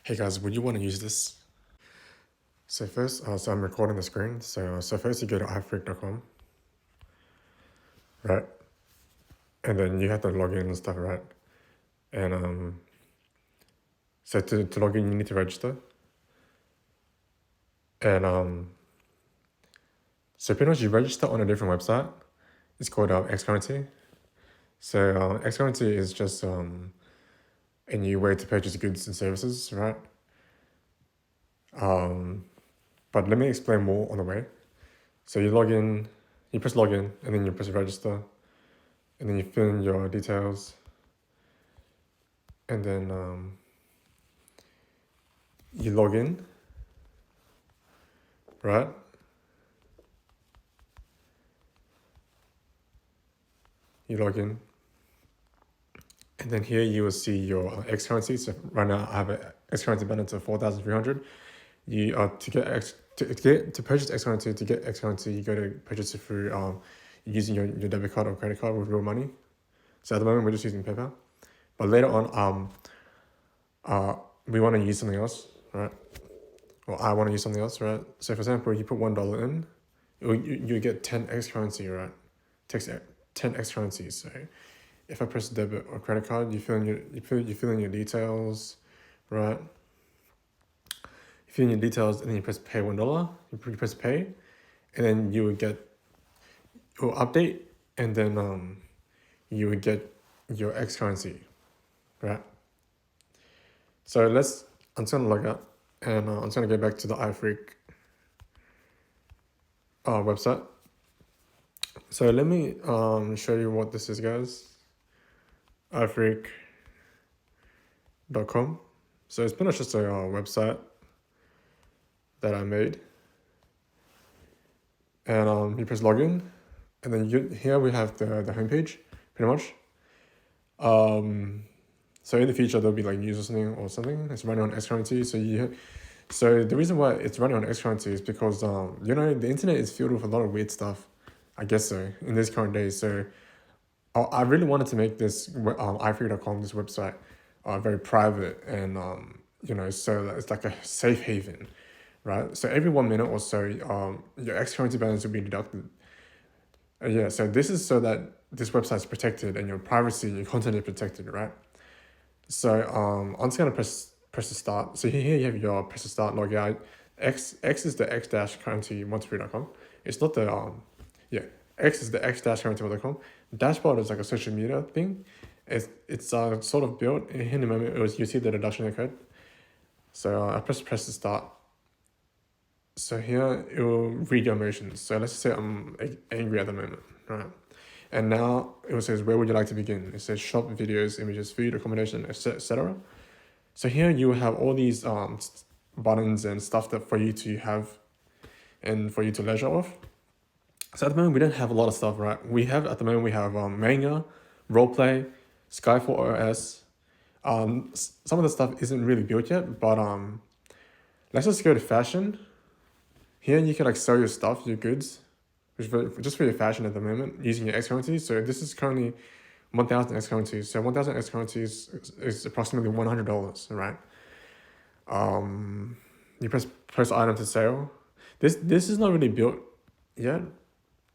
Hey guys, would you want to use this? So first, so I'm recording the screen. So first you go to iFreak.com, right? And then you have to log in and stuff, right? And so to log in, you need to register. And so pretty much you register on a different website. It's called Xcurrency. So Xcurrency is just a new way to purchase goods and services, right? But let me explain more on the way. So you log in, you press login, and then you press register, and then you fill in your details, and then you log in, right? You log in, and then here you will see your Xcurrency. So right now I have an Xcurrency balance of 4,300. You to purchase Xcurrency, to get Xcurrency, you go to purchase it through using your debit card or credit card with real money. So at the moment we're just using PayPal, but later on we want to use something else, right? Or I want to use something else, right? So for example, you put $1 in, you get 10 Xcurrency, right? Takes 10 Xcurrencies. So if I press debit or credit card, you fill in your details, right? You fill in your details and then you press pay $1. You press pay, and then you would get it will update, and then you would get your Xcurrency, right? So I'm just gonna log out, and I'm just gonna go back to the iFreak website. So let me show you what this is, guys. iFreak.com. So it's pretty much just a website that I made, and you press login, and then here we have the homepage, pretty much. So in the future there'll be like news or something. It's running on Xcurrency. So the reason why it's running on Xcurrency is because the internet is filled with a lot of weird stuff, I guess so, in this current day. So I really wanted to make this iFreak.com, this website, very private, and so that it's like a safe haven, right? So every 1 minute or so, your Xcurrency balance will be deducted. Yeah, so this is so that this website is protected and your privacy, your content is protected, right? So I'm just gonna press the start. So here you have your press the start, log out. X is the x-currency123.com. It's not the X is the x-currency123.com. Dashboard is like a social media thing. It's sort of built. In a moment you see the deduction occurred. So I press the start. So here it will read your emotions. So let's say I'm angry at the moment, right? And now it says, where would you like to begin? It says shop, videos, images, food, accommodation, etc. So here you have all these buttons and stuff that for you to have and for you to leisure off. So at the moment we don't have a lot of stuff, right? At the moment we have manga, roleplay, Skyfall OS. Some of the stuff isn't really built yet, but let's just go to fashion. Here you can like sell your stuff, your goods, just for your fashion at the moment, using your Xcurrency. So this is currently 1,000 Xcurrencies. So 1,000 Xcurrencies is approximately $100, right? You press item to sale. This is not really built yet,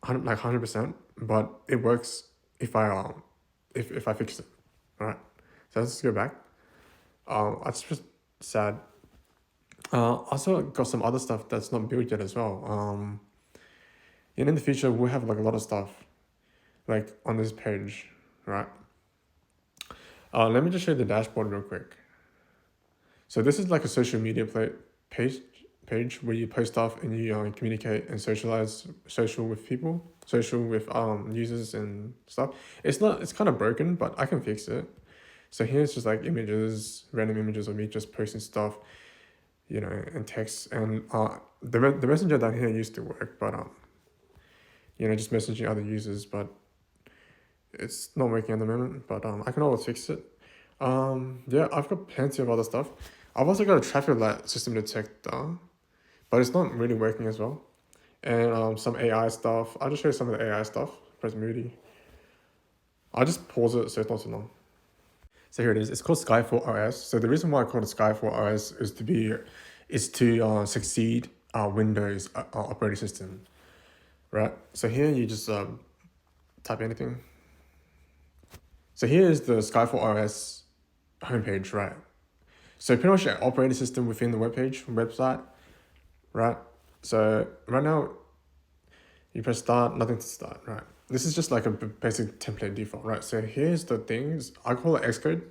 100%, but it works if I fix it, right? So let's just go back. I just sad. Also got some other stuff that's not built yet as well. And in the future we'll have like a lot of stuff like on this page, right? Let me just show you the dashboard real quick. So this is like a social media page where you post stuff and you communicate and social with people, social with users and stuff. It's kind of broken, but I can fix it. So here's just like images, random images of me just posting stuff, and text, and the messenger down here used to work, but just messaging other users, but it's not working at the moment, but I can always fix it. Yeah, I've got plenty of other stuff. I've also got a traffic light system detector, but it's not really working as well. And some AI stuff. I'll just show you some of the AI stuff. Press Moody. I'll just pause it so it's not too long. So here it is. It's called Skyfall OS. So the reason why I call it Skyfall OS is to succeed Windows operating system, right? So here you just type anything. So here is the Skyfall OS homepage, right? So pretty much an operating system within the website, right? So right now, you press start, nothing to start, right? This is just like a basic template default, right? So here's the things, I call it Xcode.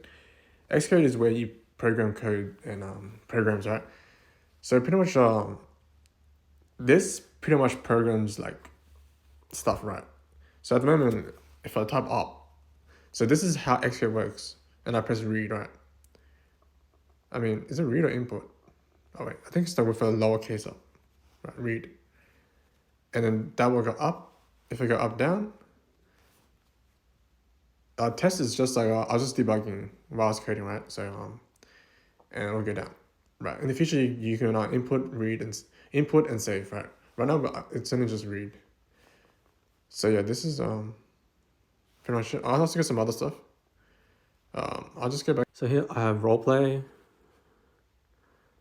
Xcode is where you program code and programs, right? So pretty much this pretty much programs like stuff, right? So at the moment, if I type up, so this is how Xcode works, and I press read, right? I mean, is it read or input? Oh wait, I think it's with a lowercase up, right? Read. And then that will go up. If I go up, down, test is just like, I was just debugging while I was coding, right? So, and it'll go down, right? In the future, you can input, read, and input and save, right? Right now, it's only just read. So yeah, this is pretty much it. I'll also get some other stuff. I'll just go back. So here I have roleplay.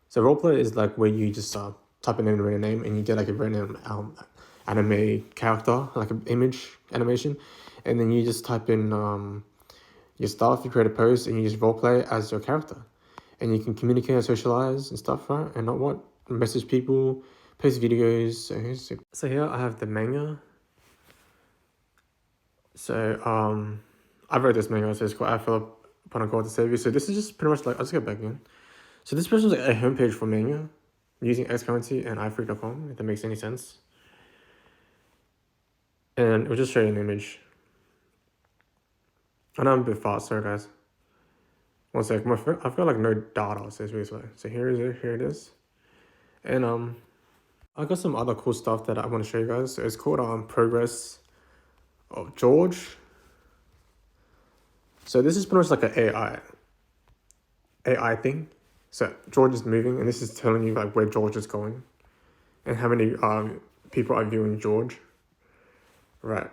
So roleplay is like where you just type in a random name and you get like a random anime character, like an image animation, and then you just type in your stuff, you create a post, and you just roleplay as your character, and you can communicate and socialize and stuff, right? And not what message people, post videos. So here I have the manga. So I wrote this manga, so it's called I Fell Upon a God to Save You. So this is just pretty much like, I'll just get back in. So this person's like a homepage for manga using Xcurrency and iFree.com, if that makes any sense. And we'll just show you an image. I know I'm a bit fast, sorry guys. One sec, I've got like no data, so it's really slow. So here it is. And I got some other cool stuff that I want to show you guys. So it's called Progress of George. So this is pretty much like an AI thing. So George is moving, and this is telling you like where George is going, and how many people are viewing George. Right.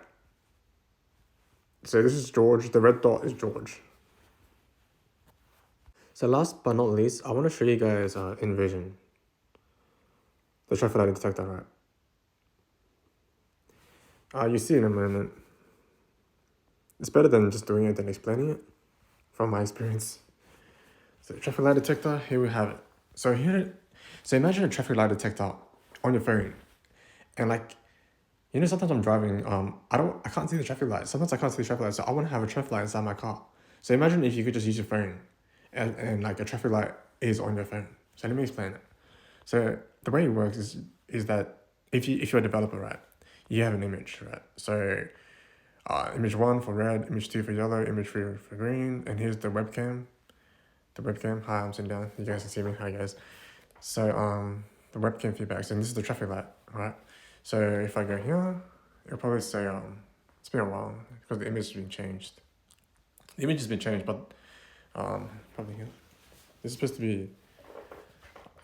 So this is George. The red dot is George. So last but not least, I want to show you guys InVision, the traffic light detector, right? You see in a moment. It's better than just doing it than explaining it, from my experience. So traffic light detector, here we have it. So imagine a traffic light detector on your phone, and like, you know, sometimes I'm driving, I can't see the traffic light. Sometimes I can't see the traffic light, so I want to have a traffic light inside my car. So imagine if you could just use your phone, and like a traffic light is on your phone. So let me explain it. So the way it works is that if you're a developer, right, you have an image, right? So image 1 for red, image 2 for yellow, image 3 for green, and here's the webcam. Hi, I'm sitting down. You guys can see me. Hi guys. So the webcam feedbacks, and this is the traffic light, right? So if I go here, it'll probably say it's been a while because the image has been changed. The image has been changed, but probably here. This is supposed to be.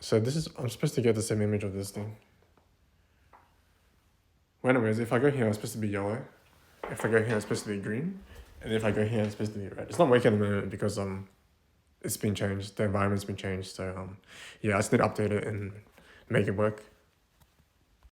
So I'm supposed to get the same image of this thing. Well, anyways, if I go here, it's supposed to be yellow. If I go here, it's supposed to be green, and if I go here, it's supposed to be red. It's not working at the moment because it's been changed. The environment's been changed. So yeah, I just need to update it and make it work.